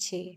6।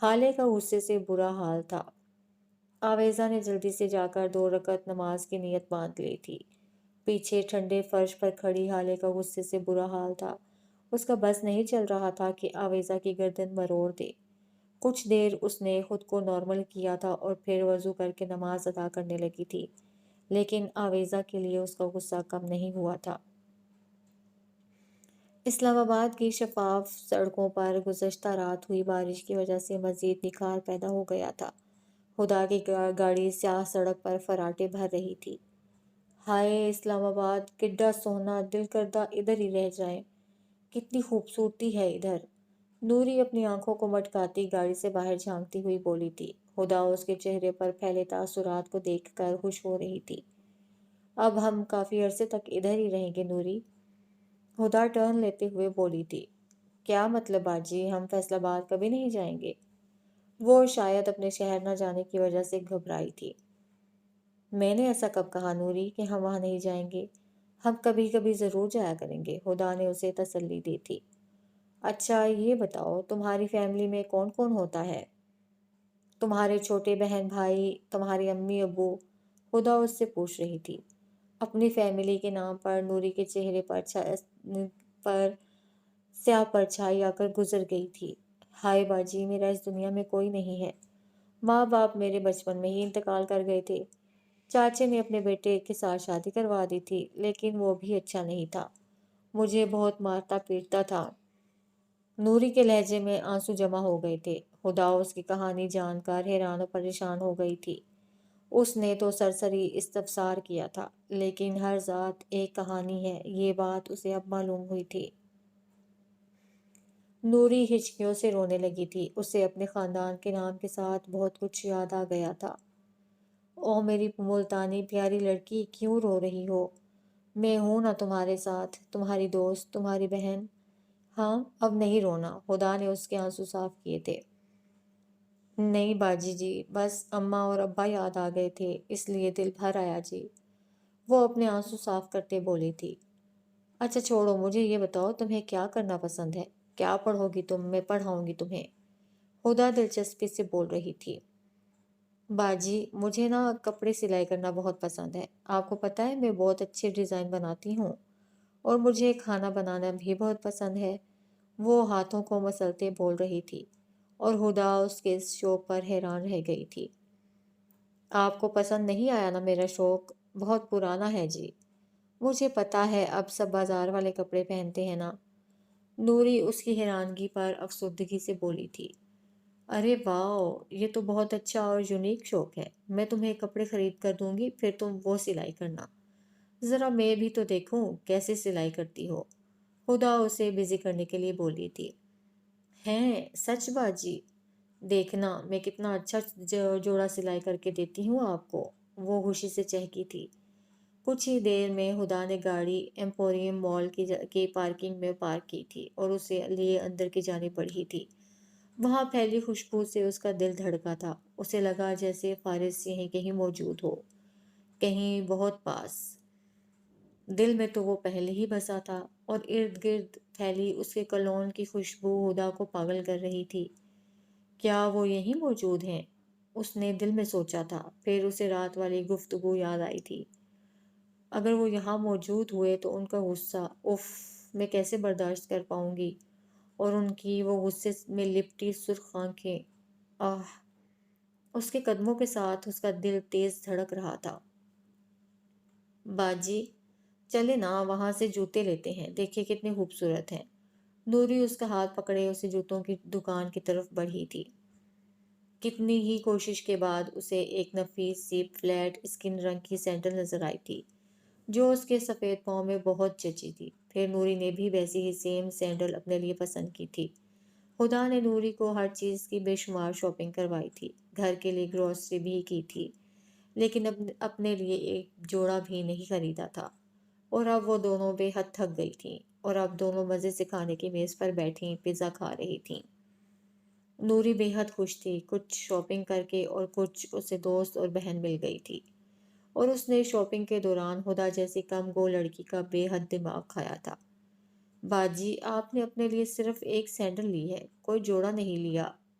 حالے کا غصے سے برا حال تھا۔ آویزا نے جلدی سے جا کر 2 رکعت نماز کی نیت باندھ لی تھی۔ پیچھے ٹھنڈے فرش پر کھڑی حالے کا غصے سے برا حال تھا۔ اس کا بس نہیں چل رہا تھا کہ آویزا کی گردن مروڑ دے۔ کچھ دیر اس نے خود کو نارمل کیا تھا اور پھر وضو کر کے نماز ادا کرنے لگی تھی، لیکن آویزا کے لیے اس کا غصہ کم نہیں ہوا تھا۔ اسلام آباد کی شفاف سڑکوں پر گزشتہ رات ہوئی بارش کی وجہ سے مزید نکھار پیدا ہو گیا تھا۔ خدا کی گاڑی سیاہ سڑک پر فراٹے بھر رہی تھی۔ ہائے اسلام آباد، کڈا سونا، دل کردہ ادھر ہی رہ جائیں، کتنی خوبصورتی ہے ادھر۔ نوری اپنی آنکھوں کو مٹکاتی گاڑی سے باہر جھانکتی ہوئی بولی تھی۔ خدا اس کے چہرے پر پھیلے تاثرات کو دیکھ کر خوش ہو رہی تھی۔ اب ہم کافی عرصے تک ادھر ہی رہیں گے نوری، خدا ٹرن لیتے ہوئے بولی تھی۔ کیا مطلب باجی، ہم فیصل آباد کبھی نہیں جائیں گے؟ وہ شاید اپنے شہر نہ جانے کی وجہ سے گھبرائی تھی۔ میں نے ایسا کب کہا نوری کہ ہم وہاں نہیں جائیں گے؟ ہم کبھی کبھی ضرور جایا کریں گے، خدا نے اسے تسلی دی تھی۔ اچھا یہ بتاؤ، تمہاری فیملی میں کون کون ہوتا ہے؟ تمہارے چھوٹے بہن بھائی، تمہاری امی ابو؟ خدا اس سے پوچھ رہی تھی۔ اپنی فیملی کے نام پر نوری کے چہرے پر سیاہ پرچھائی آ کر گزر گئی تھی۔ ہائے باجی، میرا اس دنیا میں کوئی نہیں ہے۔ ماں باپ میرے بچپن میں ہی انتقال کر گئے تھے۔ چاچے نے اپنے بیٹے کے ساتھ شادی کروا دی تھی، لیکن وہ بھی اچھا نہیں تھا، مجھے بہت مارتا پیٹتا تھا۔ نوری کے لہجے میں آنسو جمع ہو گئے تھے۔ خدا اس کی کہانی جان کر حیران و پریشان ہو گئی تھی۔ اس نے تو سرسری استفسار کیا تھا، لیکن ہر ذات ایک کہانی ہے، یہ بات اسے اب معلوم ہوئی تھی۔ نوری ہچکیوں سے رونے لگی تھی۔ اسے اپنے خاندان کے نام کے ساتھ بہت کچھ یاد آ گیا تھا۔ او میری ملتانی پیاری لڑکی، کیوں رو رہی ہو؟ میں ہوں نا تمہارے ساتھ، تمہاری دوست، تمہاری بہن۔ ہاں اب نہیں رونا، خدا نے اس کے آنسو صاف کیے تھے۔ نہیں باجی جی، بس اماں اور ابا یاد آ گئے تھے، اس لیے دل بھر آیا جی، وہ اپنے آنسو صاف کرتے بولی تھی۔ اچھا چھوڑو، مجھے یہ بتاؤ تمہیں کیا کرنا پسند ہے؟ کیا پڑھو گی تم؟ میں پڑھاؤں گی تمہیں، خدا دلچسپی سے بول رہی تھی۔ باجی مجھے نا کپڑے سلائی کرنا بہت پسند ہے، آپ کو پتہ ہے میں بہت اچھے ڈیزائن بناتی ہوں، اور مجھے کھانا بنانا بھی بہت پسند ہے، وہ ہاتھوں کو مسلتے بول رہی تھی، اور ہدا اس کے اس شوق پر حیران رہ گئی تھی۔ آپ کو پسند نہیں آیا نا میرا شوق؟ بہت پرانا ہے جی، مجھے پتا ہے اب سب بازار والے کپڑے پہنتے ہیں نا۔ نوری اس کی حیرانگی پر افسردگی سے بولی تھی۔ ارے واو، یہ تو بہت اچھا اور یونیک شوق ہے، میں تمہیں کپڑے خرید کر دوں گی، پھر تم وہ سلائی کرنا، ذرا میں بھی تو دیکھوں کیسے سلائی کرتی ہو، خدا اسے بزی کرنے کے لیے بولی تھی۔ ہیں سچ باجی؟ دیکھنا میں کتنا اچھا جوڑا سلائی کر کے دیتی ہوں آپ کو، وہ خوشی سے چہکی تھی۔ کچھ ہی دیر میں ہدا نے گاڑی ایمپوریم مال کی پارکنگ میں پارک کی تھی اور اسے لیے اندر کی جانب بڑھی تھی۔ وہاں پھیلی خوشبو سے اس کا دل دھڑکا تھا، اسے لگا جیسے فارس یہیں کہیں موجود ہو، کہیں بہت پاس۔ دل میں تو وہ پہلے ہی بسا تھا، اور ارد گرد پھیلی اس کے کولون کی خوشبو ہدا کو پاگل کر رہی تھی۔ کیا وہ یہیں موجود ہیں؟ اس نے دل میں سوچا تھا، پھر اسے رات والی گفتگو یاد آئی تھی۔ اگر وہ یہاں موجود ہوئے تو ان کا غصہ، اف، میں کیسے برداشت کر پاؤں گی، اور ان کی وہ غصے میں لپٹی سرخ آنکھیں، آہ! اس کے قدموں کے ساتھ اس کا دل تیز دھڑک رہا تھا۔ باجی چلے نا وہاں سے جوتے لیتے ہیں، دیکھیں کتنے خوبصورت ہیں۔ نوری اس کا ہاتھ پکڑے اسے جوتوں کی دکان کی طرف بڑھی تھی۔ کتنی ہی کوشش کے بعد اسے ایک نفیس سی فلیٹ اسکن رنگ کی سینڈل نظر آئی تھی، جو اس کے سفید پاؤں میں بہت جچی تھی۔ پھر نوری نے بھی ویسی ہی سیم سینڈل اپنے لیے پسند کی تھی۔ خدا نے نوری کو ہر چیز کی بے شمار شاپنگ کروائی تھی، گھر کے لیے گروسری بھی کی تھی، لیکن اپنے لیے ایک جوڑا بھی نہیں خریدا تھا، اور اب وہ دونوں بے حد تھک گئی تھیں، اور اب دونوں مزے سے کھانے کی میز پر بیٹھیں پیزا کھا رہی تھیں۔ نوری بے حد خوش تھی، کچھ شاپنگ کر کے اور کچھ اسے دوست اور بہن مل گئی تھی، اور اس نے شاپنگ کے دوران ہدا جیسی کم گو لڑکی کا بے حد دماغ کھایا تھا۔ باجی آپ نے اپنے لیے صرف ایک سینڈل لی ہے، کوئی جوڑا نہیں لیا،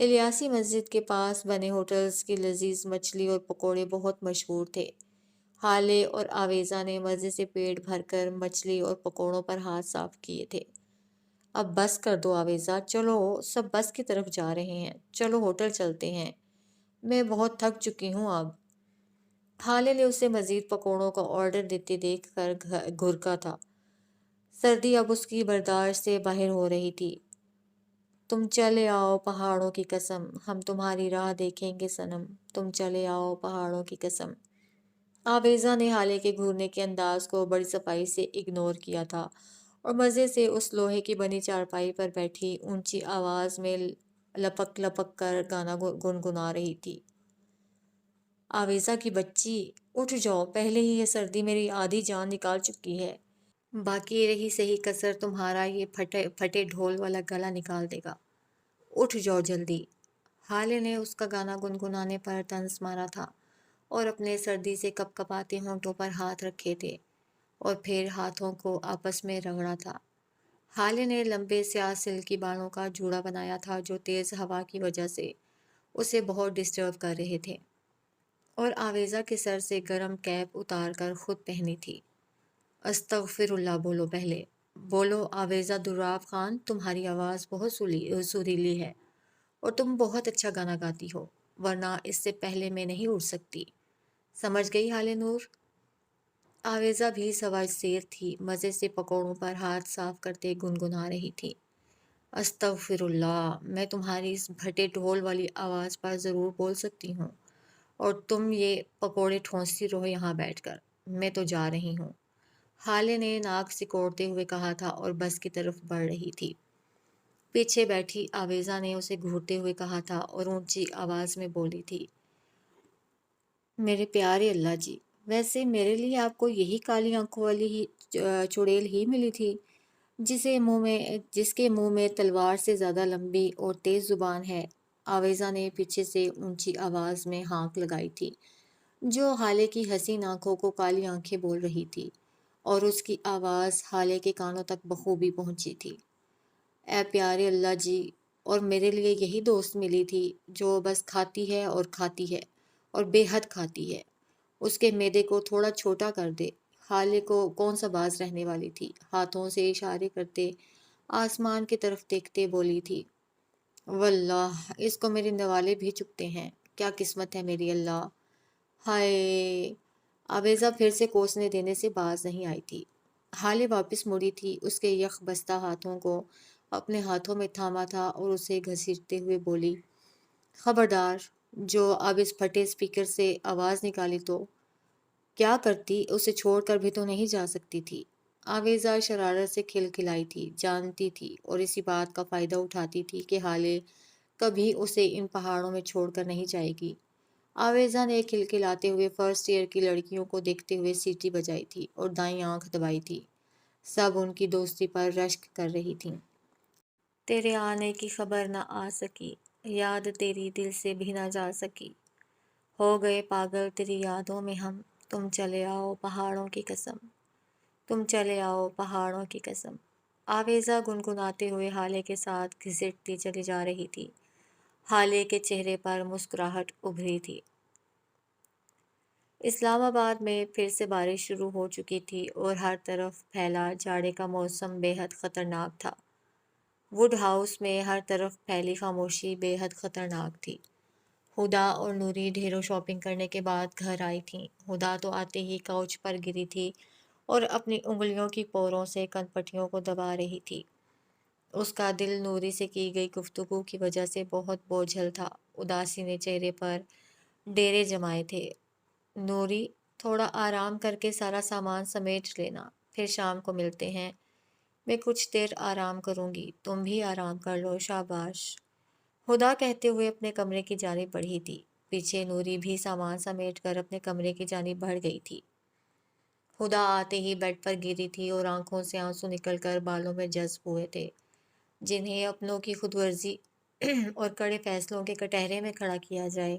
الیاسی مسجد کے پاس بنے ہوٹلز کی لذیذ مچھلی اور پکوڑے بہت مشہور تھے۔ حالے اور آویزا نے مزے سے پیٹ بھر کر مچھلی اور پکوڑوں پر ہاتھ صاف کیے تھے۔ اب بس کر دو آویزا، چلو سب بس کی طرف جا رہے ہیں، چلو ہوٹل چلتے ہیں، میں بہت تھک چکی ہوں اب۔ حالے نے اسے مزید پکوڑوں کا آرڈر دیتے دیکھ کر گھرکا تھا۔ سردی اب اس کی برداشت سے باہر ہو رہی تھی۔ تم چلے آؤ پہاڑوں کی قسم، ہم تمہاری راہ دیکھیں گے صنم، تم چلے آؤ پہاڑوں کی قسم۔ آویزا نے حالے کے گھورنے کے انداز کو بڑی صفائی سے اگنور کیا تھا اور مزے سے اس لوہے کی بنی چارپائی پر بیٹھی اونچی آواز میں لپک لپک کر گانا گنگنا رہی تھی۔ آویزا کی بچی، اٹھ جاؤ، پہلے ہی یہ سردی میری آدھی جان نکال چکی ہے، باقی رہی صحیح کسر تمہارا یہ پھٹے ڈھول والا گلا نکال دے گا، اٹھ جاؤ جلدی۔ حالے نے اس کا گانا گنگنانے پر طنز مارا تھا اور اپنے سردی سے کپ کپاتے ہونٹوں پر ہاتھ رکھے تھے اور پھر ہاتھوں کو آپس میں رگڑا تھا۔ حالے نے لمبے سیاہ سلکی بالوں کا جوڑا بنایا تھا جو تیز ہوا کی وجہ سے اسے بہت ڈسٹرب کر رہے تھے، اور آویزا کے سر سے گرم کیپ اتار کر خود پہنی تھی۔ استغفر اللہ بولو پہلے، بولو آویزا دراب خان، تمہاری آواز بہت سریلی ہے اور تم بہت اچھا گانا گاتی ہو، ورنہ اس سے پہلے میں نہیں اٹھ سکتی، سمجھ گئی حالے نور؟ آویزا بھی سواج سیر تھی، مزے سے پکوڑوں پر ہاتھ صاف کرتے گنگنا رہی تھی۔ استغفر اللہ، میں تمہاری اس پھٹے ڈھول والی آواز پر ضرور بول سکتی ہوں، اور تم یہ پکوڑے ٹھونستی رہو یہاں بیٹھ کر، میں تو جا رہی ہوں، حالے نے ناک سکوڑتے ہوئے کہا تھا اور بس کی طرف بڑھ رہی تھی۔ پیچھے بیٹھی آویزا نے اسے گھورتے ہوئے کہا تھا اور اونچی آواز میں بولی تھی، میرے پیارے اللہ جی، ویسے میرے لیے آپ کو یہی کالی آنکھوں والی چڑیل ہی ملی تھی جس کے منہ میں تلوار سے زیادہ لمبی اور تیز زبان ہے؟ آویزا نے پیچھے سے اونچی آواز میں ہانک لگائی تھی، جو حالے کی حسین آنکھوں کو کالی آنکھیں بول رہی تھی، اور اس کی آواز حالے کے کانوں تک بخوبی پہنچی تھی۔ اے پیارے اللہ جی، اور میرے لیے یہی دوست ملی تھی جو بس کھاتی ہے اور کھاتی ہے اور بے حد کھاتی ہے، اس کے معدے کو تھوڑا چھوٹا کر دے۔ حالے کو کون سا باز رہنے والی تھی، ہاتھوں سے اشارے کرتے آسمان کی طرف دیکھتے بولی تھی، واللہ اس کو میرے نوالے بھی چکتے ہیں، کیا قسمت ہے میری اللہ، ہائے۔ آویزا پھر سے کوسنے دینے سے باز نہیں آئی تھی۔ حالے واپس مڑی تھی، اس کے یخ بستہ ہاتھوں کو اپنے ہاتھوں میں تھاما تھا اور اسے گھسیٹتے ہوئے بولی، خبردار، جو اب اس پھٹے اسپیکر سے آواز نکالی تو کیا کرتی، اسے چھوڑ کر بھی تو نہیں جا سکتی تھی۔ آویزا شرارت سے کھلکھلائی تھی، جانتی تھی اور اسی بات کا فائدہ اٹھاتی تھی کہ حالے کبھی اسے ان پہاڑوں میں چھوڑ کر نہیں جائے گی۔ آویزا نے کھلکھلاتے ہوئے فرسٹ ایئر کی لڑکیوں کو دیکھتے ہوئے سیٹی بجائی تھی اور دائیں آنکھ دبائی تھی، سب ان کی دوستی پر رشک کر رہی تھیں۔ تیرے آنے کی خبر نہ آ سکی، یاد تیری دل سے بھی نہ جا سکی، ہو گئے پاگل تیری یادوں میں ہم، تم چلے آؤ پہاڑوں کی قسم، تم چلے آؤ پہاڑوں کی قسم۔ آویزا گنگناتے ہوئے حالے کے ساتھ گھسٹتی چلی جا رہی تھی۔ حالے کے چہرے پر مسکراہٹ ابھری تھی۔ اسلام آباد میں پھر سے بارش شروع ہو چکی تھی اور ہر طرف پھیلا جاڑے کا موسم بے حد خطرناک تھا۔ ووڈ ہاؤس میں ہر طرف پھیلی خاموشی بے حد خطرناک تھی۔ ہدا اور نوری ڈھیروں شاپنگ کرنے کے بعد گھر آئی تھیں۔ ہدا تو آتے ہی کاؤچ پر گری تھی اور اپنی انگلیوں کی پوروں سے کن پٹیوں کو دبا رہی تھی۔ اس کا دل نوری سے کی گئی گفتگو کی وجہ سے بہت بوجھل تھا، اداسی نے چہرے پر ڈیرے جمائے تھے۔ نوری، تھوڑا آرام کر کے سارا سامان سمیٹ لینا، پھر شام کو ملتے ہیں، میں کچھ دیر آرام کروں گی، تم بھی آرام کر لو، شاباش، ہدا کہتے ہوئے اپنے کمرے کی جانب بڑھی تھی۔ پیچھے نوری بھی سامان سمیٹ کر اپنے کمرے کی جانب بڑھ گئی تھی۔ ہدا آتے ہی بیڈ پر گری تھی اور آنکھوں سے آنسو نکل کر بالوں میں جذب ہوئے تھے، جنہیں اپنوں کی خود ورزی اور کڑے فیصلوں کے کٹہرے میں کھڑا کیا جائے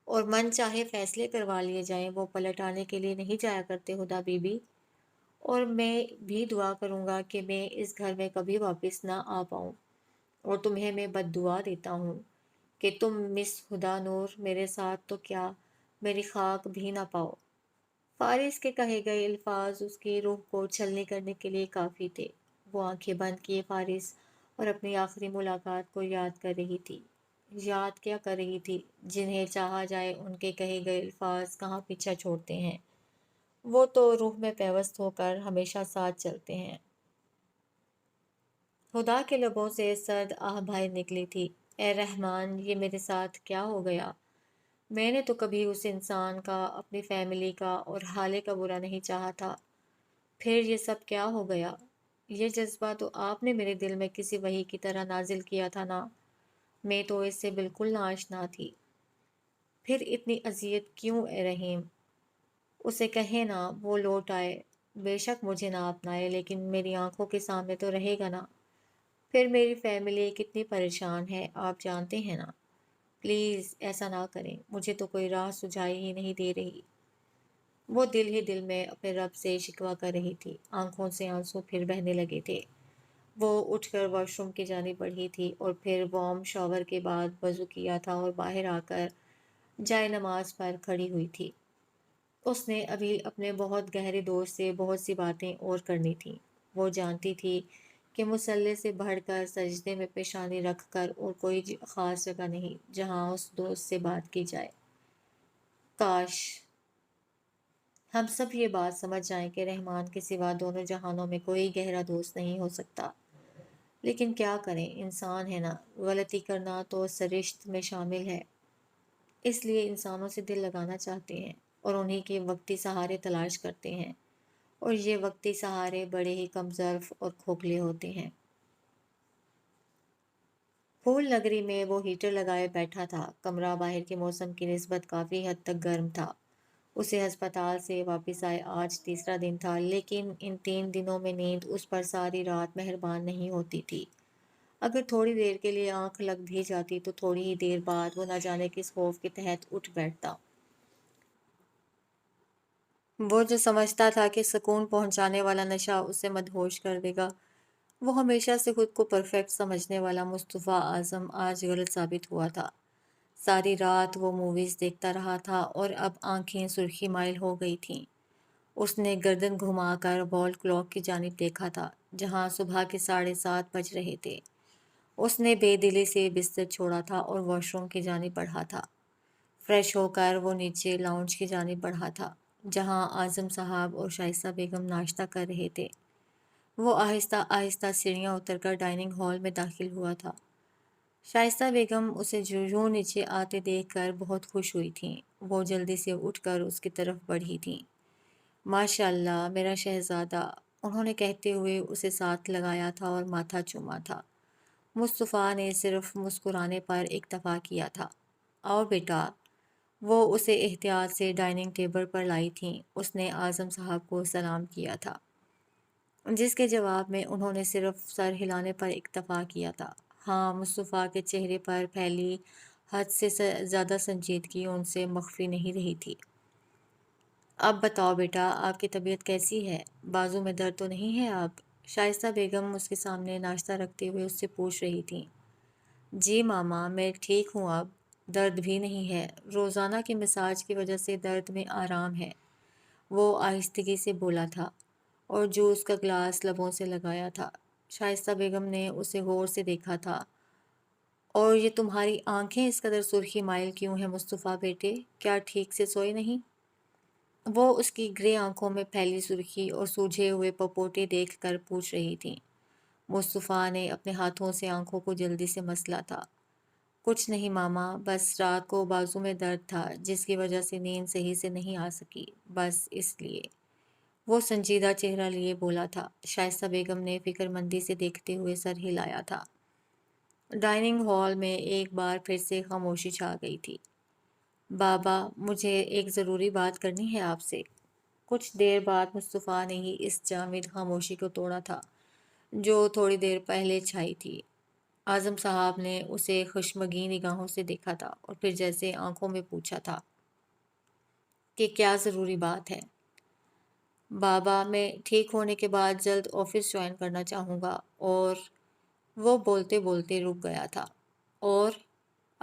اور من چاہے فیصلے کروا لیے جائیں، وہ پلٹ آنے کے لیے نہیں جایا کرتے ہدا بی بی، اور میں بھی دعا کروں گا کہ میں اس گھر میں کبھی واپس نہ آ پاؤں، اور تمہیں میں بد دعا دیتا ہوں کہ تم مس ہدا نور میرے ساتھ تو کیا میری خاک بھی نہ پاؤ۔ فارس کے کہے گئے الفاظ اس کی روح کو چھلنی کرنے کے لیے کافی تھے۔ وہ آنکھیں بند کیے فارس اور اپنی آخری ملاقات کو یاد کر رہی تھی۔ یاد کیا کر رہی تھی؟ جنہیں چاہا جائے ان کے کہے گئے الفاظ کہاں پیچھا چھوڑتے ہیں، وہ تو روح میں پیوست ہو کر ہمیشہ ساتھ چلتے ہیں۔ خدا کے لبوں سے سرد آہ باہر نکلی تھی، اے رحمان، یہ میرے ساتھ کیا ہو گیا؟ میں نے تو کبھی اس انسان کا، اپنی فیملی کا اور حالے کا برا نہیں چاہا تھا، پھر یہ سب کیا ہو گیا؟ یہ جذبہ تو آپ نے میرے دل میں کسی وحی کی طرح نازل کیا تھا نا، میں تو اس سے بالکل ناآشنا تھی، پھر اتنی اذیت کیوں اے رحیم؟ اسے کہے نا وہ لوٹ آئے، بے شک مجھے نہ اپنائے لیکن میری آنکھوں کے سامنے تو رہے گا نا، پھر میری فیملی کتنی پریشان ہے آپ جانتے ہیں نا، پلیز ایسا نہ کریں، مجھے تو کوئی راہ سجھائی ہی نہیں دے رہی۔ وہ دل ہی دل میں اپنے رب سے شکوہ کر رہی تھی، آنکھوں سے آنسو پھر بہنے لگے تھے۔ وہ اٹھ کر واش روم کی جانب بڑھی تھی اور پھر وارم شاور کے بعد وضو کیا تھا اور باہر آ کر جائے نماز پر کھڑی ہوئی تھی۔ اس نے ابھی اپنے بہت گہرے دوست سے بہت سی باتیں اور کرنی تھیں۔ وہ جانتی تھی کہ مصلی سے بڑھ کر سجدے میں پیشانی رکھ کر اور کوئی خاص جگہ نہیں جہاں اس دوست سے بات کی جائے۔ کاش ہم سب یہ بات سمجھ جائیں کہ رحمان کے سوا دونوں جہانوں میں کوئی گہرا دوست نہیں ہو سکتا، لیکن کیا کریں، انسان ہے نا، غلطی کرنا تو سرشت میں شامل ہے، اس لیے انسانوں سے دل لگانا چاہتے ہیں اور انہی کے وقتی سہارے تلاش کرتے ہیں، اور یہ وقتی سہارے بڑے ہی کم ظرف اور کھوکھلے ہوتے ہیں۔ پھول نگری میں وہ ہیٹر لگائے بیٹھا تھا، کمرہ باہر کے موسم کی نسبت کافی حد تک گرم تھا۔ اسے ہسپتال سے واپس آئے آج تیسرا دن تھا، لیکن ان 3 دنوں میں نیند اس پر ساری رات مہربان نہیں ہوتی تھی۔ اگر تھوڑی دیر کے لیے آنکھ لگ بھی جاتی تو تھوڑی ہی دیر بعد وہ نہ جانے کس خوف کے تحت اٹھ بیٹھتا۔ وہ جو سمجھتا تھا کہ سکون پہنچانے والا نشہ اسے مدہوش کر دے گا، وہ ہمیشہ سے خود کو پرفیکٹ سمجھنے والا مصطفیٰ اعظم آج غلط ثابت ہوا تھا۔ ساری رات وہ موویز دیکھتا رہا تھا اور اب آنکھیں سرخی مائل ہو گئی تھیں۔ اس نے گردن گھما کر وال کلاک کی جانب دیکھا تھا، جہاں صبح کے 7:30 بج رہے تھے۔ اس نے بے دلی سے بستر چھوڑا تھا اور واش روم کی جانب بڑھا تھا۔ فریش ہو کر وہ نیچے لاؤنج کی جانب بڑھا تھا، جہاں اعظم صاحب اور شائستہ بیگم ناشتہ کر رہے تھے۔ وہ آہستہ آہستہ سیڑھیاں اتر کر ڈائننگ ہال میں داخل ہوا تھا۔ شائستہ بیگم اسے یوں نیچے آتے دیکھ کر بہت خوش ہوئی تھیں۔ وہ جلدی سے اٹھ کر اس کی طرف بڑھی تھیں۔ ماشاء اللہ میرا شہزادہ، انہوں نے کہتے ہوئے اسے ساتھ لگایا تھا اور ماتھا چوما تھا۔ مصطفیٰ نے صرف مسکرانے پر اکتفا کیا تھا۔ آؤ بیٹا، وہ اسے احتیاط سے ڈائننگ ٹیبل پر لائی تھیں۔ اس نے اعظم صاحب کو سلام کیا تھا، جس کے جواب میں انہوں نے صرف سر ہلانے پر اکتفا کیا تھا۔ ہاں، مصطفیٰ کے چہرے پر پھیلی حد سے زیادہ سنجیدگی ان سے مخفی نہیں رہی تھی۔ اب بتاؤ بیٹا، آپ کی طبیعت کیسی ہے؟ بازو میں درد تو نہیں ہے اب؟ شائستہ بیگم اس کے سامنے ناشتہ رکھتے ہوئے اس سے پوچھ رہی تھیں۔ جی ماما، میں ٹھیک ہوں، اب درد بھی نہیں ہے، روزانہ کے مساج کی وجہ سے درد میں آرام ہے، وہ آہستگی سے بولا تھا اور جوس کا گلاس لبوں سے لگایا تھا۔ شائستہ بیگم نے اسے غور سے دیکھا تھا۔ اور یہ تمہاری آنکھیں اس قدر سرخی مائل کیوں ہیں مصطفیٰ بیٹے؟ کیا ٹھیک سے سوئے نہیں؟ وہ اس کی گرے آنکھوں میں پھیلی سرخی اور سوجھے ہوئے پپوٹے دیکھ کر پوچھ رہی تھیں۔ مصطفیٰ نے اپنے ہاتھوں سے آنکھوں کو جلدی سے مسلا تھا۔ کچھ نہیں ماما، بس رات کو بازو میں درد تھا جس کی وجہ سے نیند صحیح سے نہیں آ سکی، بس اس لیے، وہ سنجیدہ چہرہ لیے بولا تھا۔ شائستہ بیگم نے فکر مندی سے دیکھتے ہوئے سر ہلایا تھا۔ ڈائننگ ہال میں ایک بار پھر سے خاموشی چھا گئی تھی۔ بابا، مجھے ایک ضروری بات کرنی ہے آپ سے۔ کچھ دیر بعد مصطفیٰ نے ہی اس جامد خاموشی کو توڑا تھا جو تھوڑی دیر پہلے چھائی تھی۔ اعظم صاحب نے اسے خشمگین نگاہوں سے دیکھا تھا اور پھر جیسے آنکھوں میں پوچھا تھا کہ کیا ضروری بات ہے؟ بابا، میں ٹھیک ہونے کے بعد جلد آفس جوائن کرنا چاہوں گا، اور وہ بولتے بولتے رک گیا تھا۔ اور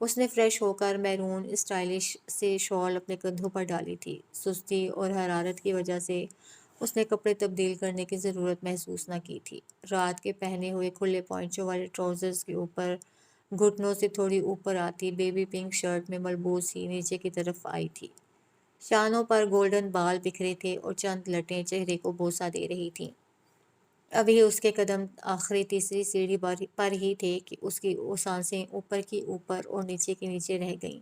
اس نے فریش ہو کر میرون اسٹائلش سے شال اپنے کندھوں پر ڈالی تھی۔ سستی اور حرارت کی وجہ سے اس نے کپڑے تبدیل کرنے کی ضرورت محسوس نہ کی تھی۔ رات کے پہنے ہوئے کھلے پوائنچوں والے ٹراؤزرز کے اوپر گھٹنوں سے تھوڑی اوپر آتی بیبی پنک شرٹ میں ملبوس ہی نیچے کی طرف آئی تھی۔ شانوں پر گولڈن بال بکھرے تھے اور چند لٹیں چہرے کو بوسہ دے رہی تھیں۔ ابھی اس کے قدم آخری تیسری سیڑھی پر ہی تھے کہ اس کی سانسیں اوپر کی اوپر اور نیچے کی نیچے رہ گئیں۔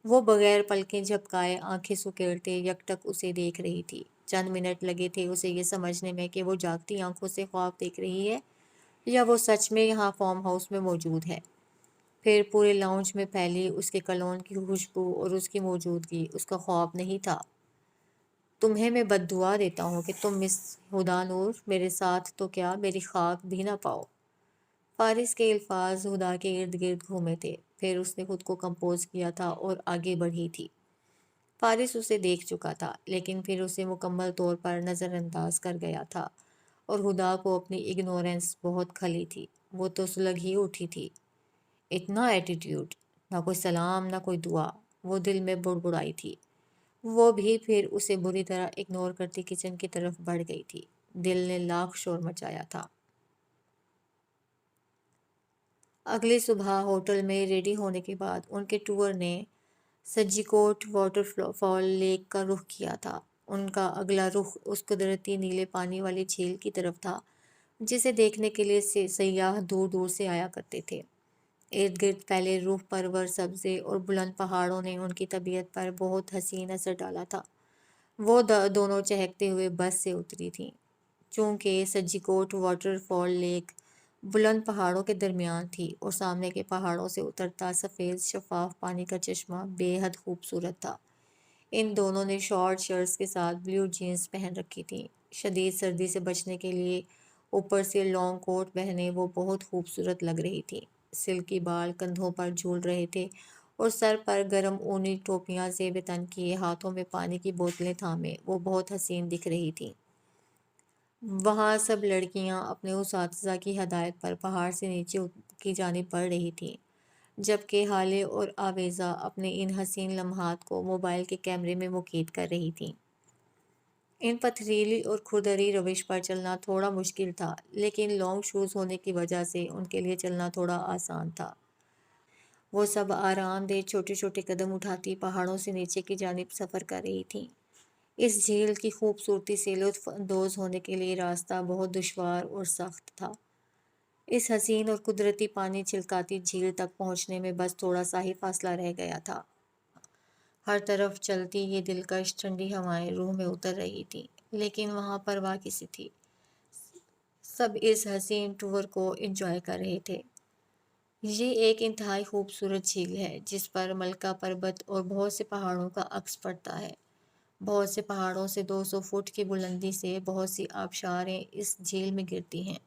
وہ بغیر پلکیں جھپکائے آنکھیں سکیڑتے یکٹک اسے دیکھ رہی تھی۔ چند منٹ لگے تھے اسے یہ سمجھنے میں کہ وہ جاگتی آنکھوں سے خواب دیکھ رہی ہے یا وہ سچ میں یہاں فارم ہاؤس میں موجود ہے۔ پھر پورے لاؤنج میں پھیلی اس کے کلون کی خوشبو اور اس کی موجودگی اس کا خواب نہیں تھا۔ تمہیں میں بد دعا دیتا ہوں کہ تم مس ہدا نور میرے ساتھ تو کیا میری خاک بھی نہ پاؤ۔ فارس کے الفاظ ہدا کے ارد گرد گھومے تھے۔ پھر اس نے خود کو کمپوز کیا تھا اور آگے بڑھی تھی۔ فارس اسے دیکھ چکا تھا لیکن پھر اسے مکمل طور پر نظر انداز کر گیا تھا اور ہدا کو اپنی اگنورنس بہت کھلی تھی۔ وہ تو سلگ ہی اٹھی تھی۔ اتنا ایٹیٹیوڈ، نہ کوئی سلام نہ کوئی دعا، وہ دل میں بڑبڑائی تھی۔ وہ بھی پھر اسے بری طرح اگنور کرتی کچن کی طرف بڑھ گئی تھی۔ دل نے لاکھ شور مچایا تھا۔ اگلی صبح ہوٹل میں ریڈی ہونے کے بعد ان کے ٹور نے سجیکوٹ واٹر فال لیک کا رخ کیا تھا۔ ان کا اگلا رخ اس قدرتی نیلے پانی والی جھیل کی طرف تھا جسے دیکھنے کے لیے سیاح دور دور سے آیا کرتے تھے۔ ارد گرد پھیلے روح پرور سبزے اور بلند پہاڑوں نے ان کی طبیعت پر بہت حسین اثر ڈالا تھا۔ وہ دونوں چہکتے ہوئے بس سے اتری تھیں۔ چونکہ سجیکوٹ واٹر فال لیک بلند پہاڑوں کے درمیان تھی اور سامنے کے پہاڑوں سے اترتا سفید شفاف پانی کا چشمہ بے حد خوبصورت تھا۔ ان دونوں نے شارٹ شرٹس کے ساتھ بلیو جینز پہن رکھی تھیں۔ شدید سردی سے بچنے کے لیے اوپر سے لانگ کوٹ پہنے وہ بہت خوبصورت لگ رہی تھی۔ سلکی بال کندھوں پر جھول رہے تھے اور سر پر گرم اونی ٹوپیاں زیب تن کیے ہاتھوں میں پانی کی بوتلیں تھامے وہ بہت حسین دکھ رہی تھیں۔ وہاں سب لڑکیاں اپنے اساتذہ کی ہدایت پر پہاڑ سے نیچے کی جانب بڑھ رہی تھیں، جبکہ ہالے اور آویزا اپنے ان حسین لمحات کو موبائل کے کیمرے میں مقید کر رہی تھیں۔ ان پتھریلی اور کھردری روش پر چلنا تھوڑا مشکل تھا لیکن لانگ شوز ہونے کی وجہ سے ان کے لیے چلنا تھوڑا آسان تھا۔ وہ سب آرام دہ چھوٹے چھوٹے قدم اٹھاتی پہاڑوں سے نیچے کی جانب سفر کر رہی تھیں۔ اس جھیل کی خوبصورتی سے لطف اندوز ہونے کے لیے راستہ بہت دشوار اور سخت تھا۔ اس حسین اور قدرتی پانی چھلکاتی جھیل تک پہنچنے میں بس تھوڑا سا ہی فاصلہ رہ گیا تھا۔ ہر طرف چلتی یہ دلکش ٹھنڈی ہوائیں روح میں اتر رہی تھیں لیکن وہاں پرواہ کسی تھی۔ سب اس حسین ٹور کو انجوائے کر رہے تھے۔ یہ ایک انتہائی خوبصورت جھیل ہے جس پر ملکہ پربت اور بہت سے پہاڑوں کا عکس پڑتا ہے۔ بہت سے پہاڑوں سے 200 فٹ کی بلندی سے بہت سی آبشاریں اس جھیل میں گرتی ہیں۔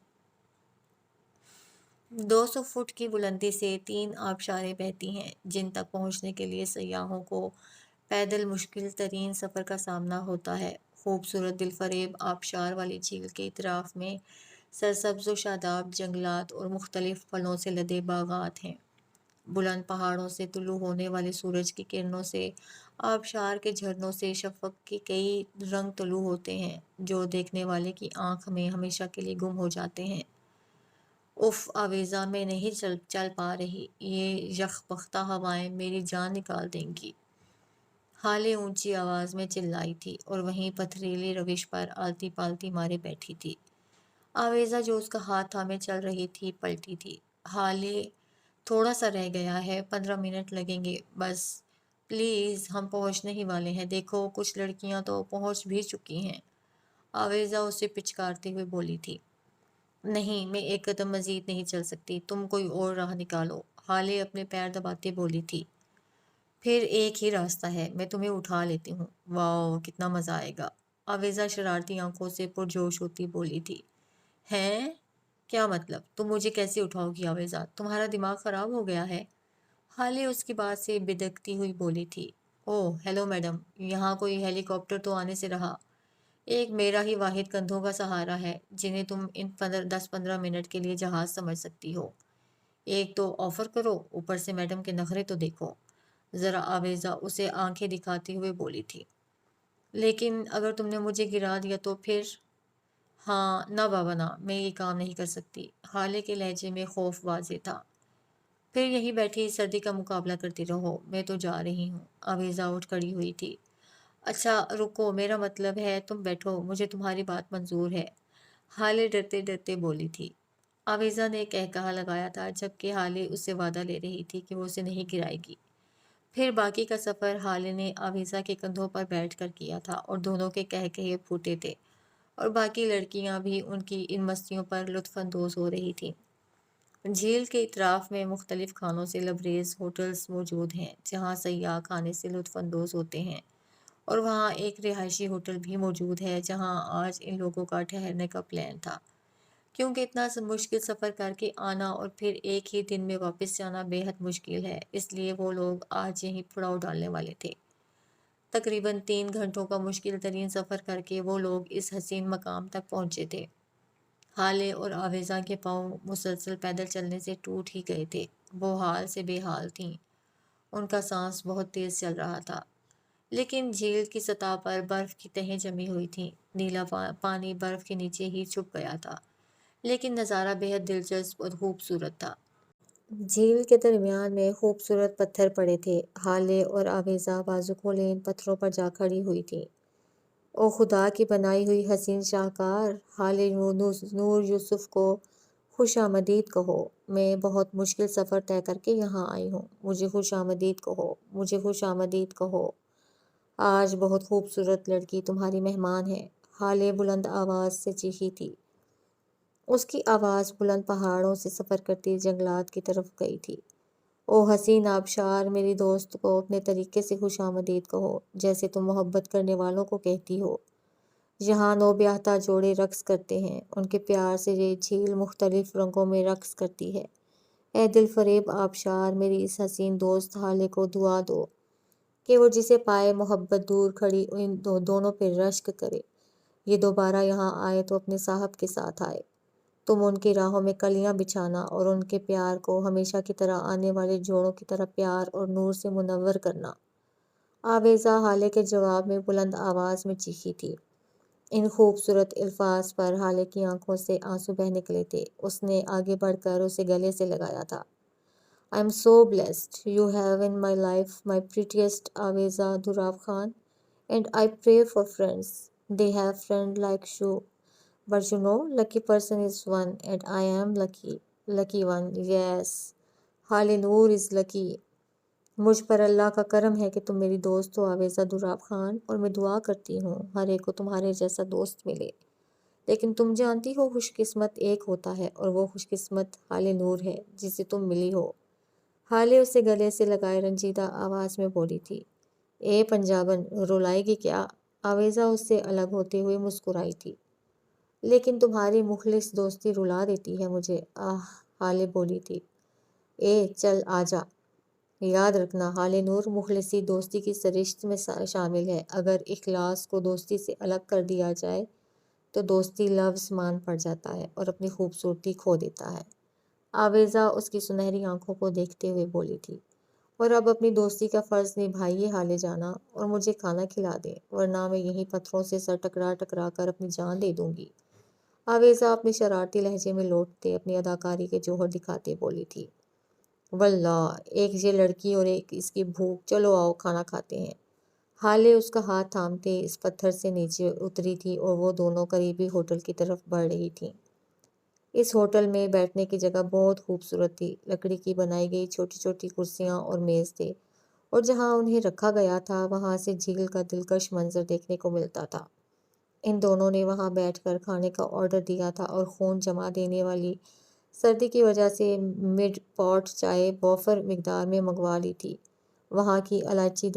200 فٹ کی بلندی سے 3 آبشاریں بہتی ہیں جن تک پہنچنے کے لیے سیاحوں کو پیدل مشکل ترین سفر کا سامنا ہوتا ہے۔ خوبصورت دلفریب آبشار والی جھیل کے اطراف میں سرسبز و شاداب جنگلات اور مختلف پھلوں سے لدے باغات ہیں۔ بلند پہاڑوں سے طلوع ہونے والے سورج کی کرنوں سے آبشار کے جھرنوں سے شفق کے کئی رنگ طلوع ہوتے ہیں جو دیکھنے والے کی آنکھ میں ہمیشہ کے لیے گم ہو جاتے ہیں۔ اف آویزا میں نہیں چل پا رہی، یہ یخبختہ ہوائیں میری جان نکال دیں گی، ہالے اونچی آواز میں چلائی تھی اور وہیں پتھریلی روش پر آلتی پالتی مارے بیٹھی تھی۔ آویزا جو اس کا ہاتھ تھامے چل رہی تھی پلٹی تھی۔ ہالے تھوڑا سا رہ گیا ہے، 15 منٹ لگیں گے بس، پلیز ہم پہنچنے ہی والے ہیں، دیکھو کچھ لڑکیاں تو پہنچ بھی چکی ہیں، آویزا اسے پچکارتے ہوئے بولی تھی۔ نہیں، میں ایک قدم مزید نہیں چل سکتی، تم کوئی اور راہ نکالو، ہالے اپنے پیر دباتے بولی تھی۔ پھر ایک ہی راستہ ہے، میں تمہیں اٹھا لیتی ہوں۔ واو، کتنا مزہ آئے گا، آویزا شرارتی آنکھوں سے پرجوش ہوتی بولی تھی۔ ہیں؟ کیا مطلب؟ تم مجھے کیسے اٹھاؤ گی آویزا؟ تمہارا دماغ خراب ہو گیا ہے؟ ہالے اس کی بات سے بدکتی ہوئی بولی تھی۔ اوہ ہیلو میڈم، یہاں کوئی ہیلی کاپٹر تو آنے سے رہا، ایک میرا ہی واحد کندھوں کا سہارا ہے جنہیں تم ان 10-15 منٹ کے لیے جہاز سمجھ سکتی ہو۔ ایک تو آفر کرو، اوپر سے میڈم کے نخرے تو دیکھو، ذرا آویزہ اسے آنکھیں دکھاتے ہوئے بولی تھی۔ لیکن اگر تم نے مجھے گرا دیا تو پھر؟ ہاں نہ بابا نہ، میں یہ کام نہیں کر سکتی، خالے کے لہجے میں خوف واضح تھا۔ پھر یہی بیٹھی سردی کا مقابلہ کرتی رہو، میں تو جا رہی ہوں۔ آویزہ اٹھ کھڑی ہوئی تھی۔ اچھا رکو، میرا مطلب ہے تم بیٹھو، مجھے تمہاری بات منظور ہے، ہالے ڈرتے ڈرتے بولی تھی۔ آویزہ نے قہقہا لگایا تھا، جبکہ ہالے اس سے وعدہ لے رہی تھی کہ وہ اسے نہیں گرائے گی۔ پھر باقی کا سفر ہالے نے آویزہ کے کندھوں پر بیٹھ کر کیا تھا اور دونوں کے قہقہے پھوٹے تھے، اور باقی لڑکیاں بھی ان کی ان مستیوں پر لطف اندوز ہو رہی تھیں۔ جھیل کے اطراف میں مختلف کھانوں سے لبریز ہوٹلز موجود ہیں جہاں سیاح کھانے سے لطف اندوز ہوتے ہیں، اور وہاں ایک رہائشی ہوٹل بھی موجود ہے جہاں آج ان لوگوں کا ٹھہرنے کا پلان تھا، کیونکہ اتنا مشکل سفر کر کے آنا اور پھر ایک ہی دن میں واپس جانا بے حد مشکل ہے، اس لیے وہ لوگ آج یہیں پڑاؤ ڈالنے والے تھے۔ تقریباً 3 گھنٹوں کا مشکل ترین سفر کر کے وہ لوگ اس حسین مقام تک پہنچے تھے۔ ہالے اور آویزہ کے پاؤں مسلسل پیدل چلنے سے ٹوٹ ہی گئے تھے، وہ حال سے بے حال تھیں، ان کا سانس بہت تیز چل رہا تھا۔ لیکن جھیل کی سطح پر برف کی تہیں جمی ہوئی تھیں، نیلا پانی برف کے نیچے ہی چھپ گیا تھا، لیکن نظارہ بے حد دلچسپ اور خوبصورت تھا۔ جھیل کے درمیان میں خوبصورت پتھر پڑے تھے، ہالے اور آویزہ بازو کھولے ان پتھروں پر جا کھڑی ہوئی تھیں۔ او خدا کی بنائی ہوئی حسین شاہکار، ہالے نور یوسف کو خوش آمدید کہو، میں بہت مشکل سفر طے کر کے یہاں آئی ہوں، مجھے خوش آمدید کہو، مجھے خوش آمدید کہو۔ آج بہت خوبصورت لڑکی تمہاری مہمان ہے، ہالے بلند آواز سے چیخی تھی۔ اس کی آواز بلند پہاڑوں سے سفر کرتی جنگلات کی طرف گئی تھی۔ او حسین آبشار، میری دوست کو اپنے طریقے سے خوش آمدید کہو، جیسے تم محبت کرنے والوں کو کہتی ہو۔ یہاں نوبیاہتا جوڑے رقص کرتے ہیں، ان کے پیار سے یہ جھیل مختلف رنگوں میں رقص کرتی ہے۔ اے دل فریب آبشار، میری اس حسین دوست ہالے کو دعا دو کہ وہ جسے پائے محبت دور کھڑی ان دونوں پہ رشک کرے، یہ دوبارہ یہاں آئے تو اپنے صاحب کے ساتھ آئے، تم ان کی راہوں میں کلیاں بچھانا اور ان کے پیار کو ہمیشہ کی طرح آنے والے جوڑوں کی طرح پیار اور نور سے منور کرنا۔ آویزہ ہالے کے جواب میں بلند آواز میں چیخی تھی۔ ان خوبصورت الفاظ پر ہالے کی آنکھوں سے آنسو بہہ نکلے تھے، اس نے آگے بڑھ کر اسے گلے سے لگایا تھا۔ I am so blessed you have in my life my prettiest Aveza Durab Khan, and I pray for friends. They have friend like you. But you know, lucky person is one, and I am lucky one. Yes, Hale Noor is lucky. مجھ پر اللہ کا کرم ہے کہ تم میری دوست ہو آویزہ دراب خان، اور میں دعا کرتی ہوں ہر ایک کو تمہارے جیسا دوست ملے۔ لیکن تم جانتی ہو خوش قسمت ایک ہوتا ہے، اور وہ خوش قسمت حال نور ہے جسے تم ملی ہو۔ حالے اسے گلے سے لگائے رنجیدہ آواز میں بولی تھی۔ اے پنجابن، رلائے گی کیا؟ آویزہ اس سے الگ ہوتے ہوئے مسکرائی تھی۔ لیکن تمہاری مخلص دوستی رلا دیتی ہے مجھے، حالے بولی تھی۔ اے چل آجا۔ یاد رکھنا حال نور، مخلصی دوستی کی سرشت میں شامل ہے، اگر اخلاص کو دوستی سے الگ کر دیا جائے تو دوستی لفظ مان پڑ جاتا ہے اور اپنی خوبصورتی کھو دیتا ہے۔ آویزہ اس کی سنہری آنکھوں کو دیکھتے ہوئے بولی تھی۔ اور اب اپنی دوستی کا فرض نبھائیے حالے جانا، اور مجھے کھانا کھلا دیں، ورنہ میں یہیں پتھروں سے سر ٹکرا ٹکرا کر اپنی جان دے دوں گی۔ آویزہ اپنی شرارتی لہجے میں لوٹتے اپنی اداکاری کے جوہر دکھاتے بولی تھی۔ واللہ، ایک یہ لڑکی اور ایک اس کی بھوک، چلو آؤ کھانا کھاتے ہیں۔ حالے اس کا ہاتھ تھامتے اس پتھر سے نیچے اتری تھی اور وہ دونوں قریبی ہوٹل کی طرف بڑھ رہی تھیں۔ اس ہوٹل میں بیٹھنے کی جگہ بہت خوبصورت تھی، لکڑی کی بنائی گئی چھوٹی چھوٹی کرسیاں اور میز تھے، اور جہاں انہیں رکھا گیا تھا وہاں سے جھیل کا دلکش منظر دیکھنے کو ملتا تھا۔ ان دونوں نے وہاں بیٹھ کر کھانے کا آرڈر دیا تھا اور خون جما دینے والی سردی کی وجہ سے مڈ پاٹ چائے بوفر مقدار میں منگوا لی تھی۔ وہاں کی الائچی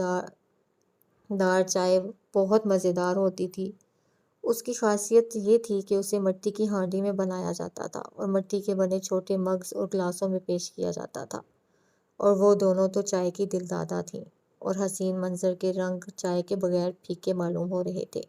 دار چائے بہت مزیدار ہوتی تھی۔ اس کی خاصیت یہ تھی کہ اسے مٹی کی ہانڈی میں بنایا جاتا تھا اور مٹی کے بنے چھوٹے مگز اور گلاسوں میں پیش کیا جاتا تھا، اور وہ دونوں تو چائے کی دل دادہ تھیں، اور حسین منظر کے رنگ چائے کے بغیر پھیکے معلوم ہو رہے تھے۔